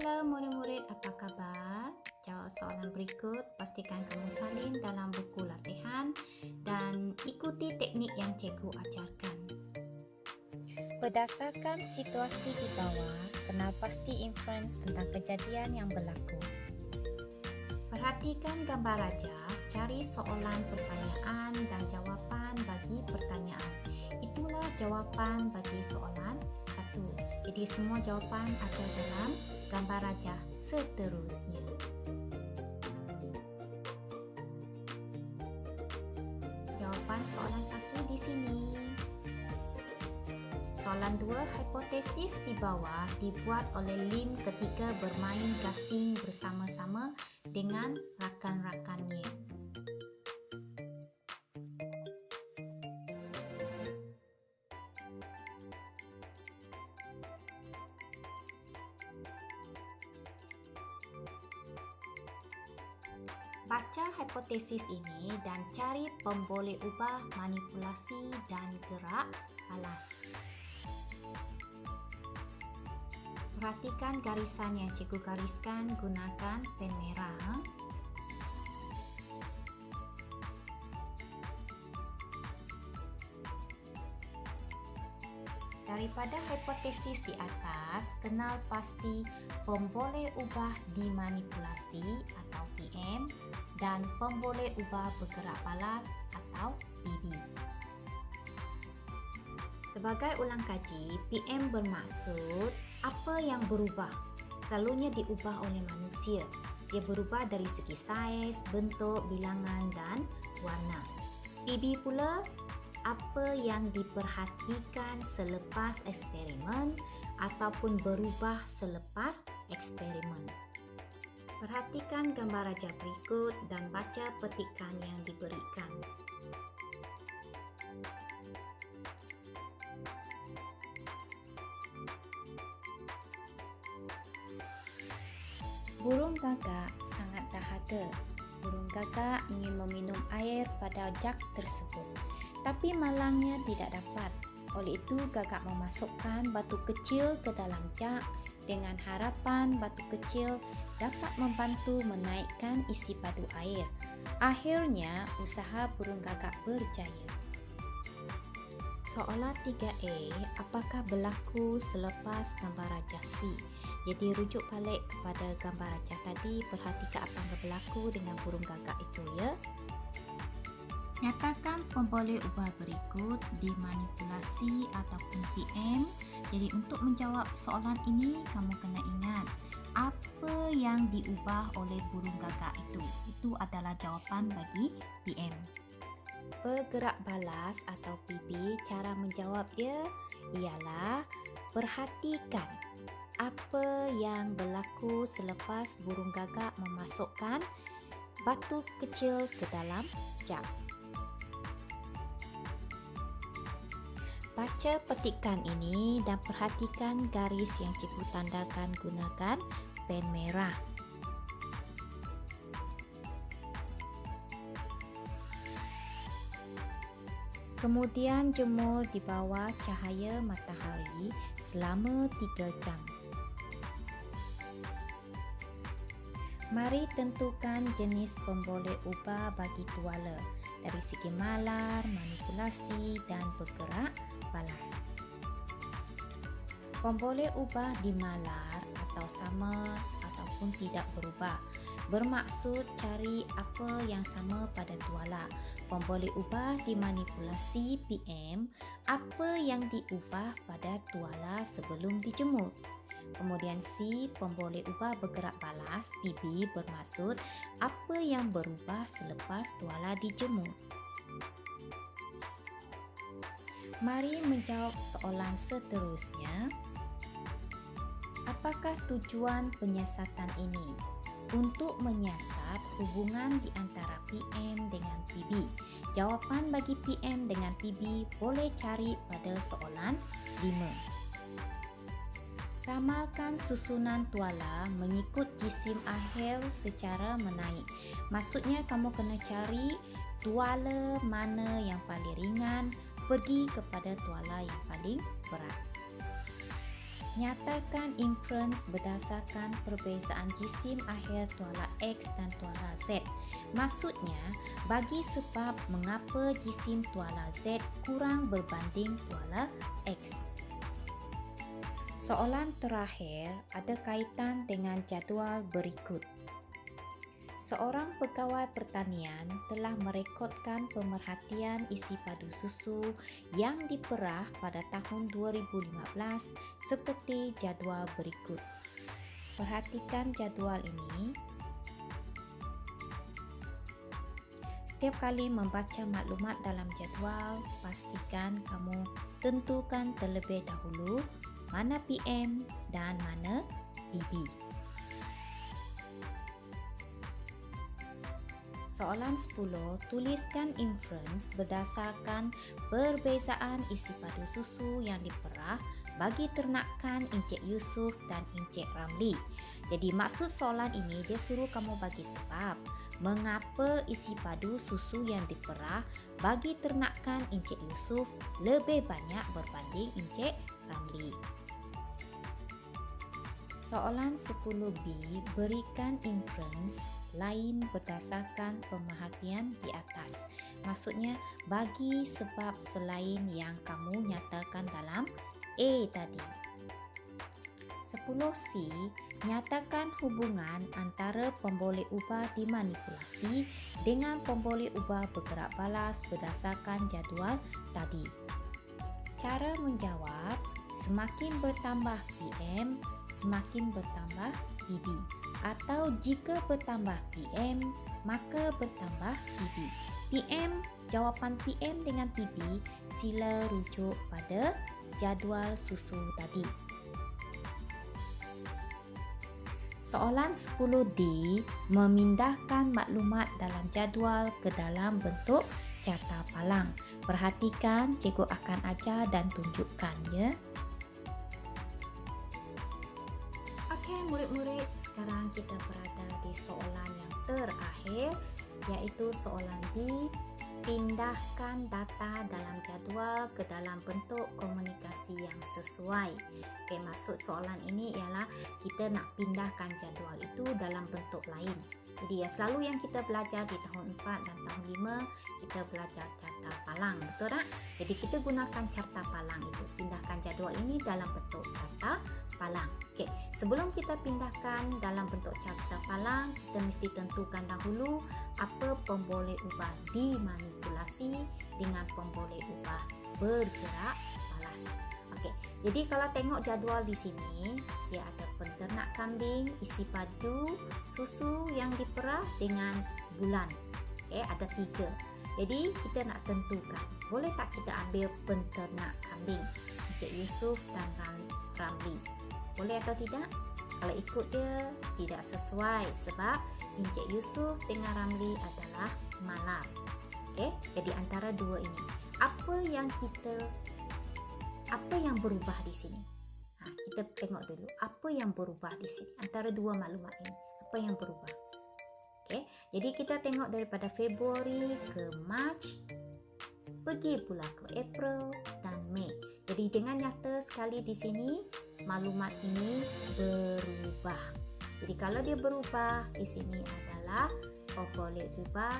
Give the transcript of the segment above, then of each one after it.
Halo murid-murid, apa kabar? Jawab soalan berikut, pastikan kamu salin dalam buku latihan dan ikuti teknik yang cikgu ajarkan. Berdasarkan situasi di bawah, kenal pasti inference tentang kejadian yang berlaku. Perhatikan gambar rajah, cari soalan pertanyaan dan jawapan bagi pertanyaan. Itulah jawapan bagi soalan 1. Jadi semua jawapan ada dalam gambar rajah seterusnya. Jawapan soalan 1 di sini. Soalan 2, hipotesis di bawah dibuat oleh Lim ketika bermain gasing bersama-sama dengan rakan-rakannya. Baca hipotesis ini dan cari pemboleh ubah manipulasi dan gerak alas. Perhatikan garisan yang cikgu gariskan, gunakan pen merah. Daripada hipotesis di atas, kenal pasti pemboleh ubah dimanipulasi atau PM dan pemboleh ubah bergerak balas atau PB. Sebagai ulang kaji, PM bermaksud apa yang berubah. Selalunya diubah oleh manusia. Dia berubah dari segi saiz, bentuk, bilangan dan warna. PB pula apa yang diperhatikan selepas eksperimen ataupun berubah selepas eksperimen. Perhatikan gambar rajah berikut dan baca petikan yang diberikan. Burung gagak sangat dahaga. Burung gagak ingin meminum air pada jug tersebut, tapi malangnya tidak dapat. Oleh itu, gagak memasukkan batu kecil ke dalam jug dengan harapan batu kecil dapat membantu menaikkan isi padu air. Akhirnya, usaha burung gagak berjaya. Soalan 3A, apakah berlaku selepas gambar rajah C? Jadi rujuk balik kepada gambar rajah tadi, perhatikan apa yang berlaku dengan burung gagak itu ya. Nyatakan pemboleh ubah berikut dimanipulasi ataupun PM. Jadi untuk menjawab soalan ini, kamu kena ingat apa yang diubah oleh burung gagak itu. Itu adalah jawapan bagi PM. Bergerak balas atau PB, cara menjawab dia ialah perhatikan apa yang berlaku selepas burung gagak memasukkan batu kecil ke dalam jug. Baca petikan ini dan perhatikan garis yang cikgu tandakan gunakan pen merah. Kemudian jemur di bawah cahaya matahari selama 3 jam. Mari tentukan jenis pemboleh ubah bagi tuala dari segi malar, manipulasi dan bergerak balas. Pemboleh ubah di malar atau sama ataupun tidak berubah bermaksud cari apa yang sama pada tuala. Pemboleh ubah dimanipulasi PM, apa yang diubah pada tuala sebelum dijemur. Kemudian C, pemboleh ubah bergerak balas PB bermaksud apa yang berubah selepas tuala dijemur. Mari menjawab soalan seterusnya. Apakah tujuan penyiasatan ini? Untuk menyiasat hubungan di antara PM dengan PB. Jawapan bagi PM dengan PB boleh cari pada soalan 5. Ramalkan susunan tuala mengikut jisim akhir secara menaik. Maksudnya kamu kena cari tuala mana yang paling ringan, pergi kepada tuala yang paling berat. Nyatakan inference berdasarkan perbezaan jisim akhir tuala X dan tuala Z. Maksudnya, bagi sebab mengapa jisim tuala Z kurang berbanding tuala X. Soalan terakhir ada kaitan dengan jadual berikut. Seorang pegawai pertanian telah merekodkan pemerhatian isi padu susu yang diperah pada tahun 2015 seperti jadual berikut. Perhatikan jadual ini. Setiap kali membaca maklumat dalam jadual, pastikan kamu tentukan terlebih dahulu mana PM dan mana BB. Soalan 10, tuliskan inference berdasarkan perbezaan isi padu susu yang diperah bagi ternakan Encik Yusuf dan Encik Ramli. Jadi maksud soalan ini dia suruh kamu bagi sebab mengapa isi padu susu yang diperah bagi ternakan Encik Yusuf lebih banyak berbanding Encik Ramli. Soalan 10B, berikan inference lain berdasarkan pemerhatian di atas. Maksudnya, bagi sebab selain yang kamu nyatakan dalam A tadi. 10C, nyatakan hubungan antara pemboleh ubah dimanipulasi dengan pemboleh ubah bergerak balas berdasarkan jadual tadi. Cara menjawab, semakin bertambah PM, semakin bertambah BB. Atau jika bertambah PM, maka bertambah BB. PM, jawapan PM dengan BB, sila rujuk pada jadual susu tadi. Soalan 10D, memindahkan maklumat dalam jadual ke dalam bentuk carta palang. Perhatikan, cikgu akan ajar dan tunjukkan ya. Okey, murid-murid, sekarang kita berada di soalan yang terakhir, iaitu soalan B, pindahkan data dalam jadual ke dalam bentuk komunikasi yang sesuai. Okey, maksud soalan ini ialah kita nak pindahkan jadual itu dalam bentuk lain. Jadi selalu yang kita belajar di tahun 4 dan tahun 5, kita belajar carta palang, betul tak? Jadi kita gunakan carta palang itu, pindahkan jadual ini dalam bentuk carta palang. Okey, sebelum kita pindahkan dalam bentuk carta palang, kita mesti tentukan dahulu apa pemboleh ubah dimanipulasi dengan pemboleh ubah bergerak balas. Okey, jadi kalau tengok jadual di sini, dia ada penternak kambing, isi padu susu yang diperah dengan bulan. Okey, ada 3. Jadi kita nak tentukan, boleh tak kita ambil penternak kambing Encik Yusuf dan Ramli? Boleh atau tidak? Kalau ikut dia tidak sesuai sebab Encik Yusuf dengan Ramli adalah malar. Okey, jadi antara dua ini, apa yang berubah di sini? Kita tengok dulu apa yang berubah di sini antara dua maklumat ini. Apa yang berubah? Okey, jadi kita tengok daripada Februari ke Mac, pergi pula ke April dan Mei. Jadi dengan nyata sekali di sini maklumat ini berubah. Jadi kalau dia berubah, di sini adalah pemboleh ubah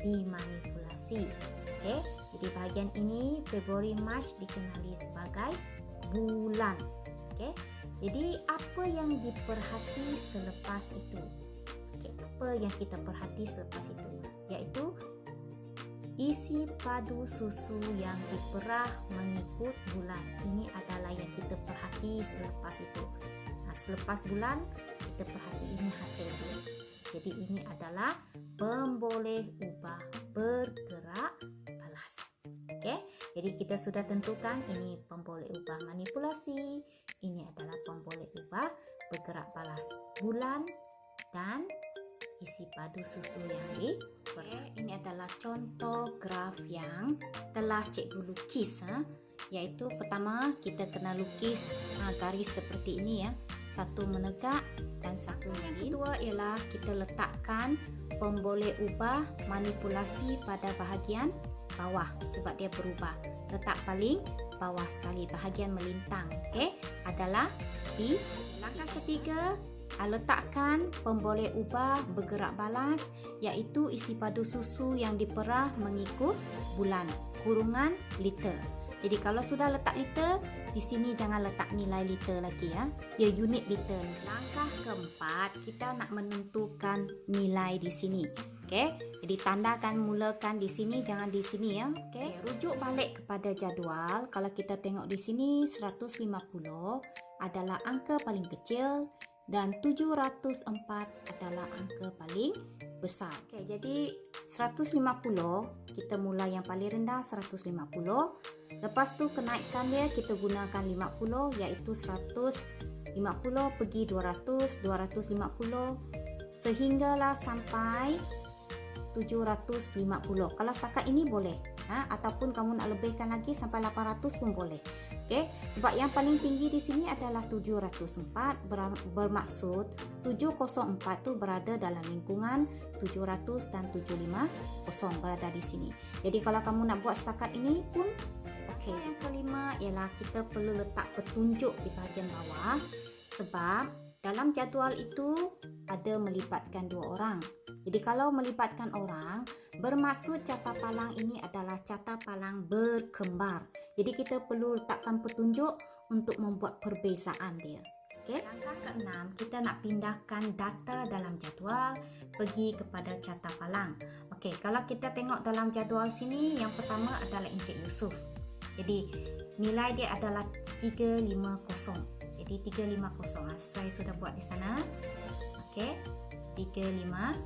dimanipulasi. Okey, jadi bahagian ini Februari Mac dikenali sebagai bulan. Okey, jadi apa yang diperhati selepas itu? Okey, apa yang kita perhati selepas itu? Iaitu isi padu susu yang diperah mengikut bulan. Ini adalah yang kita perhati selepas itu. Selepas bulan, kita perhati ini hasil dia. Jadi ini adalah pemboleh ubah bergerak balas. Okey, jadi kita sudah tentukan ini pemboleh ubah manipulasi, ini adalah pemboleh ubah bergerak balas. Bulan dan isi padu susu yang diperah. Ini adalah contoh graf yang telah cikgu lukis. Iaitu pertama kita kena lukis garis seperti ini ya. Satu menegak dan satu yang kedua ialah kita letakkan pemboleh ubah manipulasi pada bahagian bawah sebab dia berubah. Letak paling bawah sekali, bahagian melintang, okey, adalah B. Langkah ketiga, letakkan pemboleh ubah bergerak balas, iaitu isi padu susu yang diperah mengikut bulan, kurungan liter. Jadi kalau sudah letak liter, di sini jangan letak nilai liter lagi ya. Ya unit liter. Langkah keempat, kita nak menentukan nilai di sini. Okey. Jadi tandakan mulakan di sini, jangan di sini ya. Okey. Rujuk balik kepada jadual. Kalau kita tengok di sini 150 adalah angka paling kecil dan 704 adalah angka paling besar. Okey, jadi 150 kita mula yang paling rendah 150. Lepas tu kenaikan dia kita gunakan 50, iaitu 150 pergi 200, 250 sehinggalah sampai 750. Kalau setakat ini boleh, ataupun kamu nak lebihkan lagi sampai 800 pun boleh. Okey, sebab yang paling tinggi di sini adalah 704, bermaksud 704 tu berada dalam lingkungan 700 dan 750 berada di sini. Jadi kalau kamu nak buat setakat ini pun okey. Yang kelima ialah kita perlu letak petunjuk di bahagian bawah, sebab dalam jadual itu ada melibatkan dua orang. Jadi kalau melibatkan orang, bermaksud carta palang ini adalah carta palang berkembar. Jadi kita perlu letakkan petunjuk untuk membuat perbezaan dia. Okey. Langkah keenam, kita nak pindahkan data dalam jadual pergi kepada carta palang. Okey, kalau kita tengok dalam jadual sini, yang pertama adalah Encik Yusof. Jadi nilai dia adalah 350. Jadi 350 saya sudah buat di sana. Okey. 350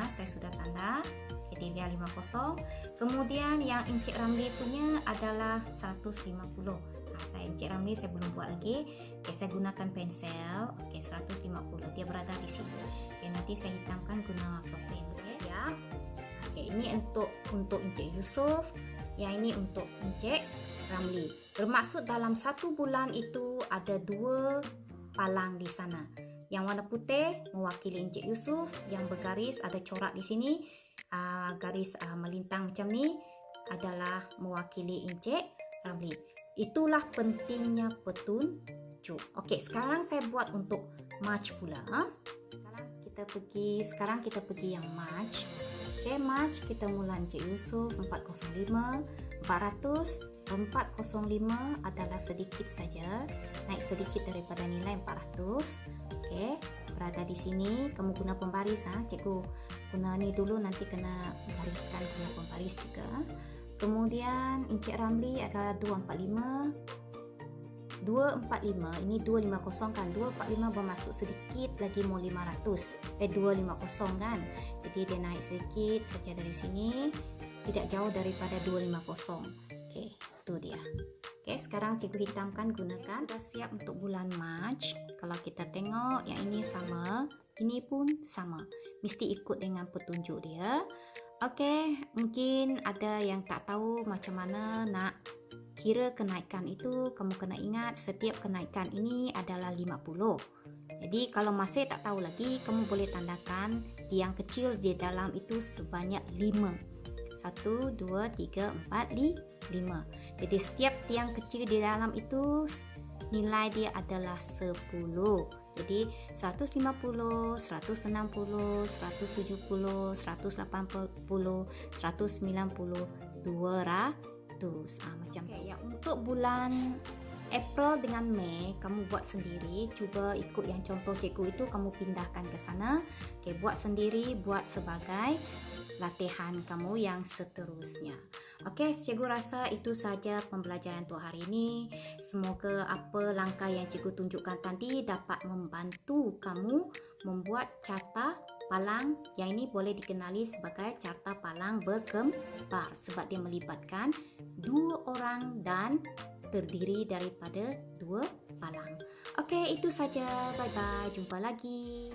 saya sudah tanda. Jadi dia 50. Kemudian yang Encik Ramli punya adalah 150. Saya Encik Ramli saya belum buat lagi. Okey, saya gunakan pensel. Okey, 150. Dia berada di sini. Okey, nanti saya hitamkan guna marker pen. Okey, siap. Okey, ini untuk Encik Yusof. Yang ini untuk Encik Ramli. Bermaksud dalam satu bulan itu ada dua palang di sana. Yang warna putih mewakili Encik Yusof, yang bergaris ada corak di sini, garis melintang macam ni adalah mewakili Encik Ramli. Itulah pentingnya petunjuk. Okey, sekarang saya buat untuk March pula. Sekarang kita pergi yang March. Okey, March kita mula Encik Yusof 405, 400. 405 adalah sedikit saja, naik sedikit daripada nilai 400. Okey, berada di sini. Kamu guna pembaris, cikgu guna ni dulu, nanti kena gariskan guna pembaris juga. Kemudian Encik Ramli adalah 245. 245 ini 250 kan, 245 bermaksud sedikit lagi mau 500, 250 kan, jadi dia naik sedikit saja dari sini, tidak jauh daripada 250. Okey, itu dia. Okey, sekarang cikgu hitamkan gunakan. Sudah siap untuk bulan Mac. Kalau kita tengok yang ini sama, ini pun sama, mesti ikut dengan petunjuk dia. Okey, mungkin ada yang tak tahu macam mana nak kira kenaikan itu. Kamu kena ingat setiap kenaikan ini adalah 50. Jadi kalau masih tak tahu lagi, kamu boleh tandakan yang kecil di dalam itu sebanyak 5. 1, 2, 3, 4, 5. Jadi setiap tiang kecil di dalam itu nilai dia adalah 10. Jadi 150, 160, 170, 180, 190, 200. Macam tu. Ya, untuk bulan April dengan Mei kamu buat sendiri. Cuba ikut yang contoh cikgu itu, kamu pindahkan ke sana. Okey, buat sendiri, buat sebagai latihan kamu yang seterusnya. Okey, cikgu rasa itu saja pembelajaran untuk hari ini. Semoga apa langkah yang cikgu tunjukkan tadi dapat membantu kamu membuat carta palang yang ini boleh dikenali sebagai carta palang berkembar sebab dia melibatkan dua orang dan terdiri daripada dua palang. Okey, itu saja. Bye bye. Jumpa lagi.